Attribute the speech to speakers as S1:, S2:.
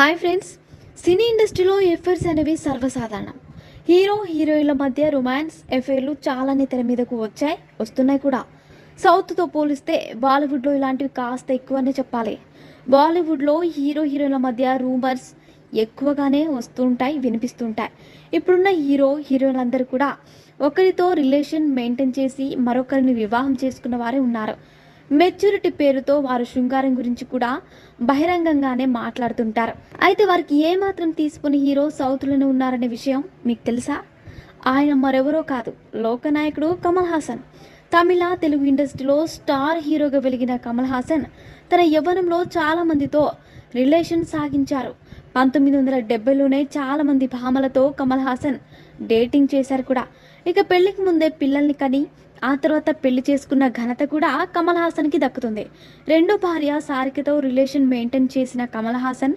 S1: Hi friends. సినీ ఇండస్ట్రీలో affairs అనేవి సర్వసాధారణం. హీరో హీరోయిన్ల మధ్య రొమాన్స్ ఎఫైర్లు చాలానే తెర మీదకు వస్తున్నాయి కూడా. సౌత్తో పోలిస్తే బాలీవుడ్లో ఇలాంటివి కాస్త ఎక్కువనే చెప్పాలి. బాలీవుడ్లో హీరో హీరోయిన్ల మధ్య రూమర్స్ ఎక్కువగానే వస్తుంటాయి, వినిపిస్తుంటాయి. ఇప్పుడున్న హీరో హీరోయిన్లందరూ కూడా ఒకరితో రిలేషన్ మెయింటైన్ చేసి మరొకరిని వివాహం చేసుకున్న వారే ఉన్నారు. మెచ్యూరిటీ పేరుతో వారు శృంగారం గురించి కూడా బహిరంగంగానే మాట్లాడుతుంటారు. అయితే వారికి ఏమాత్రం తీసుకుని హీరో సౌత్లోనే ఉన్నారనే విషయం మీకు తెలుసా? ఆయన మరెవరో కాదు, లోకనాయకుడు కమల్ హాసన్. తమిళ తెలుగు ఇండస్ట్రీలో స్టార్ హీరోగా వెలిగిన కమల్ హాసన్ తన యవ్వనంలో చాలా మందితో రిలేషన్ సాగించారు. 1970లోనే చాలా మంది భామలతో కమల్ హాసన్ డేటింగ్ చేశారు కూడా. ఇక పెళ్లికి ముందే పిల్లల్ని కని ఆ తర్వాత పెళ్లి చేసుకున్న ఘనత కూడా కమల్ హాసన్కి దక్కుతుంది. రెండో భార్య సారికతో రిలేషన్ మెయింటైన్ చేసిన కమల్ హాసన్